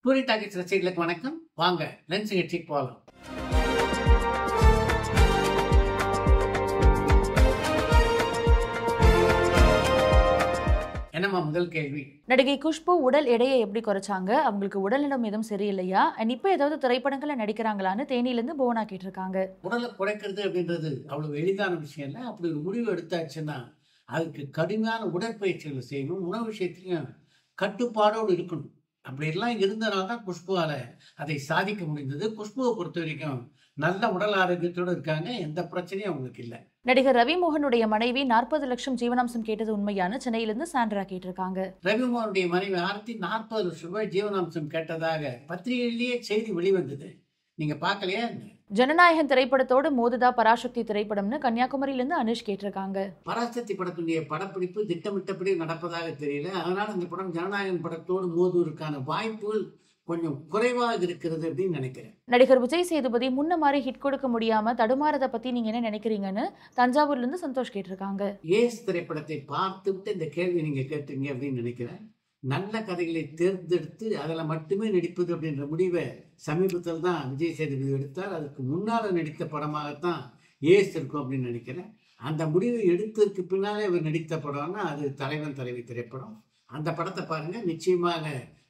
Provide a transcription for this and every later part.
டூரி talkies ரசிகர்களுக்கு வணக்கம். வாங்க லென்ஸ் நிகழ்ச்சிக்கு போகலாம். என்னம்மா முதல் கேள்வி? நடிகை குஷ்பு உடல் எடையை எப்படி குறைச்சாங்க? அவங்களுக்கு உடல்நலம் எதுவும் சரியில்லையா? அண்ட் இப்போ ஏதாவது திரைப்படங்களை நடிக்கிறாங்களான்னு தேனியிலேருந்து போனா கேட்டிருக்காங்க. உடலை குறைக்கிறது அப்படின்றது அவ்வளவு எளிதான விஷயம் இல்லை. அப்படி ஒரு முடிவு எடுத்தாச்சுன்னா அதுக்கு கடுமையான உடற்பயிற்சிகளை செய்யணும். உணவு விஷயத்திலையும் கட்டுப்பாடோடு இருக்கணும். அப்படிலாம் இருந்தனால தான் குஷ்புவால அதை சாதிக்க முடிந்தது. குஷ்புவை பொறுத்த வரைக்கும் நல்ல உடல் ஆரோக்கியத்தோடு இருக்காங்க. எந்த பிரச்சனையும் அவங்களுக்கு இல்லை. நடிகர் ரவிமோகனுடைய மனைவி 40 லட்சம் ஜீவனாம்சம் கேட்டது உண்மையான? சென்னையிலிருந்து சாண்ட்ரா கேட்டிருக்காங்க. ரவிமோகனுடைய மனைவி ஆர்த்தி 40 லட்சம் ரூபாய் ஜீவனாம்சம் கேட்டதாக பத்திரிகையிலேயே செய்தி வெளிவந்தது. நீங்க பார்க்கலையா? ஜனநாயகன் திரைப்படத்தோடு மோதுதா பராசக்தி திரைப்படம்னு கன்னியாகுமரியிலிருந்து அனுஷ் கேட்டிருக்காங்க. பராசக்தி படத்துடைய படப்பிடிப்பு திட்டமிட்டபடி நடப்பதாக தெரியல. அதனால இந்த படம் ஜனநாயகன் படத்தோடு மோதுவதற்கான வாய்ப்புகள் கொஞ்சம் குறைவாக இருக்கிறது அப்படின்னு நினைக்கிறேன். நடிகர் விஜய் சேதுபதி முன்ன மாதிரி ஹிட் கொடுக்க முடியாம தடுமாறதை பத்தி நீங்க என்ன நினைக்கிறீங்கன்னு தஞ்சாவூர்ல இருந்து சந்தோஷ் கேட்டிருக்காங்க. ஏஸ் திரைப்படத்தை பார்த்துவிட்டு இந்த கேள்வி நீங்க கேட்டீங்க அப்படின்னு நினைக்கிறேன். நல்ல கதைகளை தேர்ந்தெடுத்து அதில் மட்டுமே நடிப்பது அப்படின்ற முடிவை சமீபத்தில் தான் விஜய் சேதுபதி எடுத்தார். அதுக்கு முன்னால் நடித்த படமாகத்தான் ஏஸ் இருக்கும் அப்படின்னு நினைக்கிறேன். அந்த முடிவை எடுத்ததுக்கு பின்னாலே அவர் நடித்த படம்னா அது தலைவன் தலைவி திரைப்படம். அந்த படத்தை பாருங்க, நிச்சயமாக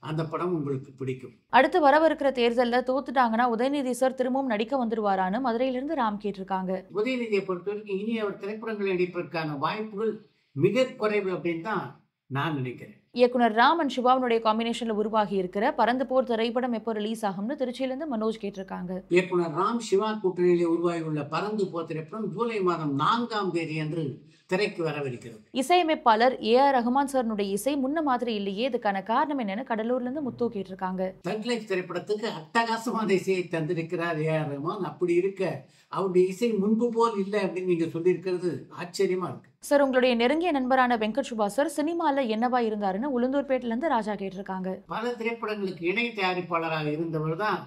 அந்த படம் உங்களுக்கு பிடிக்கும். அடுத்து வரவிருக்கிற தேர்தலில் தோத்துட்டாங்கன்னா உதயநிதி சார் திரும்பவும் நடிக்க வந்துருவாரான்னு மதுரையிலிருந்து ராம் கேட்டிருக்காங்க. உதயநிதியை பொறுத்த வரைக்கும் இனி அவர் திரைப்படங்களை நடிப்பதற்கான வாய்ப்புகள் மிக குறைவு அப்படின்னு தான் நான் நினைக்கிறேன். இயக்குனர் ராம் அண்ட் சிவாவுடைய காம்பினேஷன்ல உருவாகி இருக்கிற பறந்து போர் திரைப்படம் எப்போ ரிலீஸ் ஆகும்னு திருச்சியிலிருந்து மனோஜ் கேட்டிருக்காங்க. இயக்குனர் ராம் சிவா கூட்டணியிலே உருவாகியுள்ள பறந்து போர் திரைப்படம் ஜூலை மாதம் 4ஆம் தேதி அன்று திரைக்கு வரவிருக்கிறது. இசையமைப்பாளர் AR ரஹ்மான் சார்னுடைய இசை முன்ன மாதிரி இல்லையே, இதுக்கான காரணம் என்னன்னு கடலூர்ல இருந்து முத்து கேட்டிருக்காங்க. தக் லைஃப் திரைப்படத்துக்கு அட்டகாசமான இசையை தந்திருக்கிறார் AR ரஹ்மான். அப்படி இருக்க அவருடைய இசை முன்பு போல் இல்லை அப்படின்னு நீங்க சொல்லியிருக்கிறது ஆச்சரியமா இருக்கு. சார், உங்களுடைய நெருங்கிய நண்பரான வெங்கட் சுபா சார் சினிமால என்னவா இருந்தாருன்னு உளுந்தூர்பேட்டில இருந்து ராஜா கேட்டிருக்காங்க. பல திரைப்படங்களுக்கு இணை தயாரிப்பாளராக இருந்தவர் தான்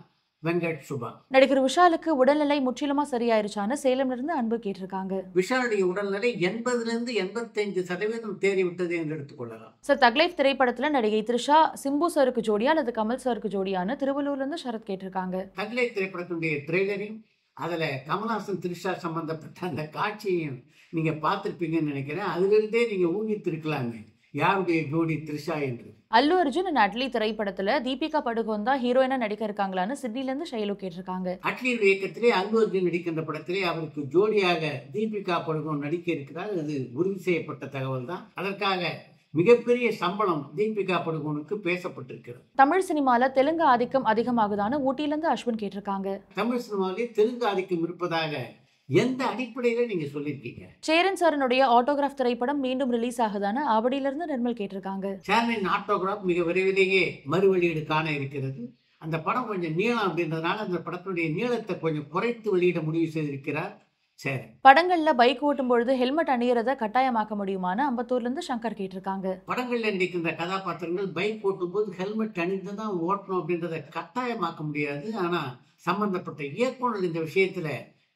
வெங்கட் சுபா. நடிகர் விஷாலுக்கு உடல்நிலை முற்றிலுமா சரியாயிருச்சான்னு சேலம்ல இருந்து அன்பு கேட்டிருக்காங்க. விஷாலுடைய உடல்நிலை 80% 85% தேறிவிட்டது என்று எடுத்துக்கொள்ளலாம். சார், தக் லைஃப் திரைப்படத்துல நடிகை த்ரிஷா சிம்பு சாருக்கு ஜோடியா அல்லது கமல் சாருக்கு ஜோடியான்னு திருவள்ளூர்ல இருந்து சரத் கேட்டிருக்காங்க. தக் லைஃப் திரைப்படத்தினுடைய ட்ரெய்லரையும் அதுல கமல்ஹாசன் த்ரிஷா சம்பந்தப்பட்ட அந்த காட்சியையும் நீங்க பார்த்திருப்பீங்கன்னு நினைக்கிறேன். அதிலிருந்தே நீங்க ஊகித்திருக்கலாமே யாருடைய ஜோடி த்ரிஷா என்று. அல்லு அர்ஜுன் அண்ட் அட்லி திரைப்படத்துல தீபிகா படுகோன் தான் ஹீரோயினா நடிக்க இருக்காங்களான்னு சிட்னில இருந்து ஷைலு கேட்டிருக்காங்க. அட்லியின் இயக்கத்திலே அல்லு அர்ஜுன் நடிக்கின்ற படத்திலே அவருக்கு ஜோடியாக தீபிகா படுகோன் நடிக்க இருக்கிறார். அது உறுதி செய்யப்பட்ட தகவல் தான். அதற்காக மிகப்பெரிய சம்பளம் தீபிகா படுகோனுக்கு பேசப்பட்டிருக்கிறது. தமிழ் சினிமால தெலுங்கு ஆதிக்கம் அதிகமாகுதான்னு ஊட்டில இருந்து அஸ்வின் கேட்டிருக்காங்க. தமிழ் சினிமாவிலே தெலுங்கு ஆதிக்கம் இருப்பதாக எந்த அடிப்படையில நீங்க சொல்லிருக்கீங்க? சேரன் சாரனுடைய ஆட்டோகிராஃப் திரைப்படம் மீண்டும் ரிலீஸ் ஆகுதான்னு ஆவடியில இருந்து நிர்மல் கேட்டிருக்காங்க. சேரனின் ஆட்டோகிராஃப் மிக விரைவிலேயே மறுவெளியீடு காண இருக்கிறது. அந்த படம் கொஞ்சம் நீளம் அப்படின்றதுனால அந்த படத்துடைய நீளத்தை கொஞ்சம் குறைத்து வெளியிட முடிவு செய்திருக்கிறார். சரி, படங்கள்ல பைக் ஓட்டும் பொழுது ஹெல்மெட் அணியறத கட்டாயமாக்க முடியுமான்னு அம்பத்தூர்ல இருந்து சங்கர் கேட்டிருக்காங்க. படங்கள்ல நடிக்கின்ற கதாபாத்திரங்கள் பைக் ஓட்டும் போது ஹெல்மெட் அணிந்து தான் ஓட்டணும் அப்படின்றத கட்டாயமாக்க முடியாது. ஆனா சம்பந்தப்பட்ட இயக்குனர் இந்த விஷயத்துல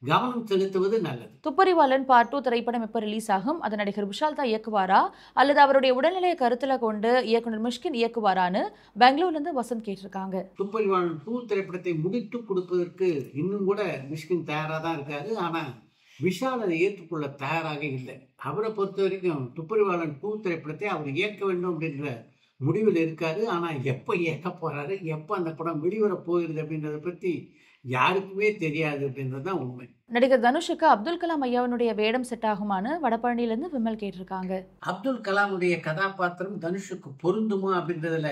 கவனம் செலுத்துவது நல்லது. துப்பறிவாளன் பார்ட் 2 திரைப்படம் எப்ப ரிலீஸ் ஆகும்? அதை நடிகர் விஷால் தான் இயக்குவாரா அல்லது அவருடைய உடல்நிலையை கருத்துல கொண்டு இயக்குனர் மிஷ்கின் இயக்குவாரான்னு பெங்களூர்ல இருந்து வசந்த் கேட்டிருக்காங்க. துப்பறிவாளன் 2 திரைப்படத்தை முடித்து கொடுப்பதற்கு இன்னும் கூட மிஷ்கின் தயாரா தான் இருக்காரு. ஆனா விஷால் அதை ஏற்றுக்கொள்ள தயாராக இல்லை. அவரை பொறுத்த வரைக்கும் துப்பறிவாளன் 2 திரைப்படத்தை அவர் இயக்க வேண்டும் அப்படின்ற முடிவில் இருக்காரு. ஆனா எப்ப இயக்க போறாரு, எப்ப அந்த படம் வெளிவர போகிறது அப்படின்றத பத்தி யாருக்குமே தெரியாது அப்படின்றதுதான் உண்மை. நடிகர் தனுஷுக்கு அப்துல் கலாம் ஐயாவினுடைய வேடம் செட் ஆகுமான்னு வடபழனில இருந்து விமல் கேட்டிருக்காங்க. அப்துல் கலாமுடைய கதாபாத்திரம் தனுஷுக்கு பொருந்துமா அப்படின்றதுல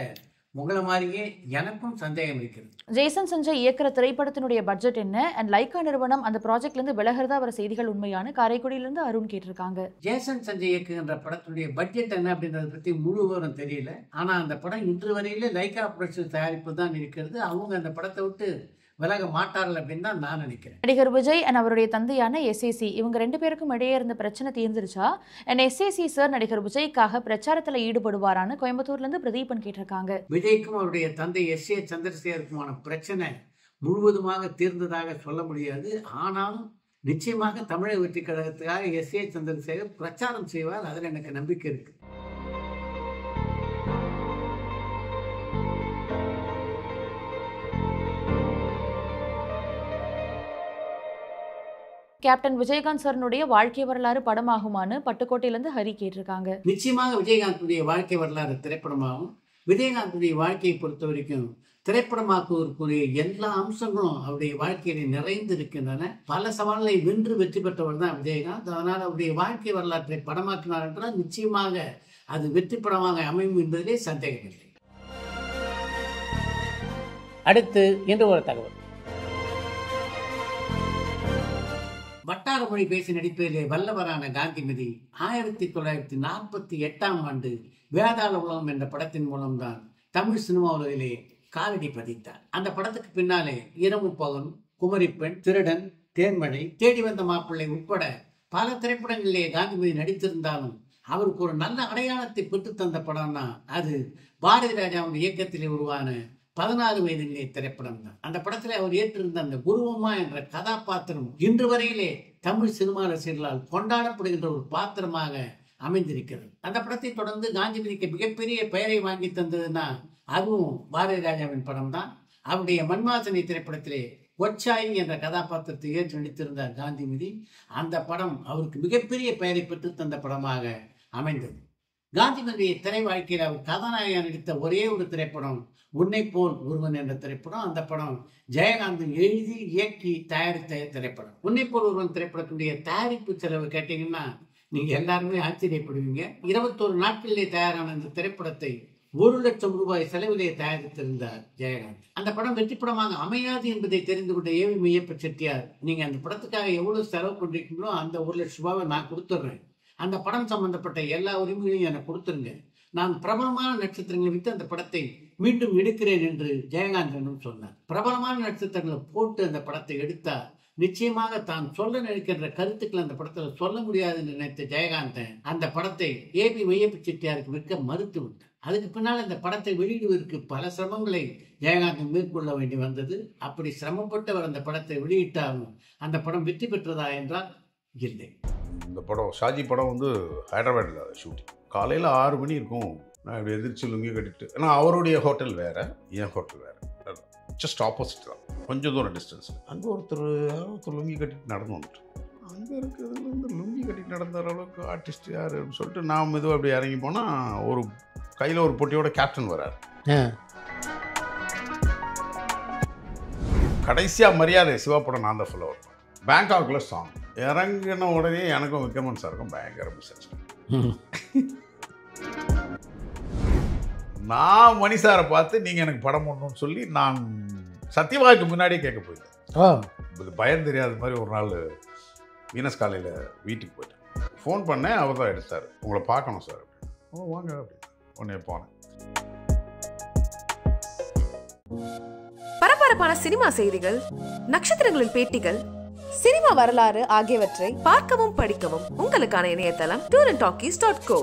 உங்களை மாதிரியே எனக்கும் சந்தேகம் இருக்கிறது. ஜேசன் சஞ்சய் இயக்குற திரைப்படத்தினுடைய பட்ஜெட் என்ன அண்ட் லைக்கா நிறுவனம் அந்த ப்ராஜெக்ட்ல இருந்து விலகிறதா வர செய்திகள் உண்மையான காரைக்குடியில இருந்து அருண் கேட்டிருக்காங்க. ஜேசன் சஞ்சய் இயக்குகின்ற படத்துடைய பட்ஜெட் என்ன அப்படின்றத பத்தி முழு விவரம் தெரியல. ஆனா அந்த படம் இன்று வரையில லைக்கா புரொடக்ஷன் தயாரிப்பு தான் இருக்கிறது. அவங்க அந்த படத்தை விட்டு விலக மாட்டார்கள் அப்படின்னு தான் நான் நினைக்கிறேன். நடிகர் விஜய் அண்ட் அவருடைய தந்தையான SAC இவங்க 2 பேருக்கும் இடையே இருந்த பிரச்சனை தீர்ந்துருச்சா அண்ட் SAC சார் நடிகர் விஜய்க்காக பிரச்சாரத்துல ஈடுபடுவாரான்னு கோயம்புத்தூர்ல இருந்து பிரதீபன் கேட்டிருக்காங்க. விஜய்க்கும் அவருடைய தந்தை SA சந்திரசேகருக்குமான பிரச்சனை முழுவதுமாக தீர்ந்ததாக சொல்ல முடியாது. ஆனாலும் நிச்சயமாக தமிழக வெற்றி கழகத்துக்காக SA சந்திரசேகர் பிரச்சாரம் செய்வார். அதில் எனக்கு நம்பிக்கை இருக்கு. கேப்டன் விஜயகாந்த் சார்னுடைய வாழ்க்கை வரலாறு படமாகுமான்னு பட்டுக்கோட்டையிலேருந்து ஹரி கேட்டிருக்காங்க. நிச்சயமாக விஜயகாந்துடைய வாழ்க்கை வரலாறு திரைப்படமாகும். விஜயகாந்துடைய வாழ்க்கையை பொறுத்த வரைக்கும் திரைப்படமாக்குவதற்குரிய எல்லா அம்சங்களும் அவருடைய வாழ்க்கையில நிறைந்து இருக்கின்றன. பல சவால்களை வென்று வெற்றி பெற்றவர் தான் விஜயகாந்த். அதனால் அவருடைய வாழ்க்கை வரலாற்றை படமாக்கினார் என்றால் நிச்சயமாக அது வெற்றி படமாக அமையும் என்பதிலே சந்தேகமில்லை. அடுத்து இன்று ஒரு தகவல். வட்டார மொழி பேசி நடிப்பதிலே வல்லவரான காந்திமதி 1948ஆம் ஆண்டு வேதாள உலகம் என்ற படத்தின் மூலம்தான் தமிழ் சினிமா உலகிலே காலடி பதித்தார். அந்த படத்துக்கு பின்னாலே இரவு பகல், குமரிப்பெண், திருடன், தேன்மழை, தேடி வந்த மாப்பிள்ளை உட்பட பல திரைப்படங்களிலே காந்திமதி நடித்திருந்தாலும் அவருக்கு ஒரு நல்ல அடையாளத்தை பெற்று தந்த படம்னா அது பாரதி ராஜாவின் இயக்கத்திலே உருவான 14 வயதிலே திரைப்படம் தான். அந்த படத்தில் அவர் ஏற்றிருந்த அந்த குருவம்மா என்ற கதாபாத்திரம் இன்று வரையிலே தமிழ் சினிமா ரசிகர்களால் கொண்டாடப்படுகின்ற ஒரு பாத்திரமாக அமைந்திருக்கிறது. அந்த படத்தை தொடர்ந்து காந்திமதிக்கு மிகப்பெரிய பெயரை வாங்கி தந்ததுன்னா அதுவும் பாரதி ராஜாவின் படம் தான். அவருடைய மன்வாசனை திரைப்படத்திலே கொச்சாயி என்ற கதாபாத்திரத்தை ஏற்று நடித்திருந்தார் காந்திமதி. அந்த படம் அவருக்கு மிகப்பெரிய பெயரை பெற்று தந்த படமாக அமைந்தது. காந்திமதியை திரை வாழ்க்கையில் அவர் கதாநாயகன் நடித்த ஒரே ஒரு திரைப்படம் உன்னை போல் ஒருவன் என்ற திரைப்படம். அந்த படம் ஜெயகாந்த் எழுதி இயக்கி தயாரித்த திரைப்படம். உன்னை போல் ஒருவன் திரைப்படத்துடைய தயாரிப்பு செலவு கேட்டீங்கன்னா நீங்க எல்லாருமே ஆச்சரியப்படுவீங்க. 21 நாட்களிலே தயாரான இந்த திரைப்படத்தை 1 லட்சம் ரூபாய் செலவிலே தயாரித்திருந்தார் ஜெயகாந்த். அந்த படம் வெற்றி படமாக அமையாது என்பதை தெரிந்து கொண்ட ஏவி மெய்யப்ப செட்டியார், நீங்க அந்த படத்துக்காக எவ்வளவு செலவு கொண்டிருக்கீங்களோ அந்த 1 லட்சம் ரூபாவை நான் கொடுத்துட்றேன், அந்த படம் சம்பந்தப்பட்ட எல்லா உரிமைகளையும் எனக்கு கொடுத்துருங்க, நான் பிரபலமான நட்சத்திரங்களை விட்டு அந்த படத்தை மீண்டும் எடுக்கிறேன் என்று ஜெயகாந்தன் சொன்னார். பிரபலமான நட்சத்திரங்களை போட்டு அந்த படத்தை எடுத்தா நிச்சயமாக தான் சொல்ல நினைக்கின்ற கருத்துக்கள் அந்த படத்தில் சொல்ல முடியாது என்று நினைத்த ஜெயகாந்தன் அந்த படத்தை ஏபி மெய்யப்ப செட்டியாருக்கு விற்க மறுத்து விட்டார். அதுக்கு பின்னால் அந்த படத்தை வெளியிடுவதற்கு பல சிரமங்களை ஜெயகாந்தன் மேற்கொள்ள வேண்டி வந்தது. அப்படி சிரமப்பட்டவர் அந்த படத்தை வெளியிட்டாலும் அந்த படம் வெற்றி பெற்றதா என்றால் இல்லை. இந்த படம் ஷாஜி படம் வந்து ஹைதராபாத்தில் ஷூட்டிங். காலையில் 6 மணி இருக்கும். நான் இப்படி எதிர்த்து லுங்கி கட்டிட்டு, ஏன்னா அவருடைய ஹோட்டல் வேறு, என் ஹோட்டல் வேறு, ஜஸ்ட் ஆப்போசிட் தான், கொஞ்சம் தூரம் டிஸ்டன்ஸ். அங்கே ஒருத்தர் லுங்கி கட்டிட்டு நடந்து வந்துட்டு, அங்கே இருக்கிறதுல வந்து லுங்கி கட்டிட்டு நடந்த அளவுக்கு ஆர்டிஸ்ட் யார் அப்படின்னு சொல்லிட்டு நான் மெதுவாக அப்படி இறங்கி போனால் ஒரு கையில் ஒரு பொட்டியோட கேப்டன் வரார். கடைசியாக மரியாதை சிவா படம் நான் தான் ஃபுல்லாக வருவேன். பேங்காக்கில் சாங் இறங்கின உடனே எனக்கும் விக்ரமன் சாருக்கும் பயங்கர மிஸ்ஸாச்சு. நான் மணி சாரை பார்த்து நீங்கள் எனக்கு படம் பண்ணணும்னு சொல்லி நான் சத்யவாக்கு முன்னாடியே கேட்க போயிட்டேன். இது பயம் தெரியாத மாதிரி ஒரு நாள் வீனஸ் காலையில் வீட்டுக்கு போயிட்டேன். ஃபோன் பண்ணேன், அவர் தான் எடுத்தார். உங்களை பார்க்கணும் சார் அப்படின்னு. ஓ வாங்க அப்படின்னு உடனே போனேன். பரபரப்பான சினிமா செய்திகள், நட்சத்திரங்களின் பேட்டிகள், சினிமா வரலாறு ஆகியவற்றை பார்க்கவும் படிக்கவும் உங்களுக்கான இணையதளம் tourantalkies.co.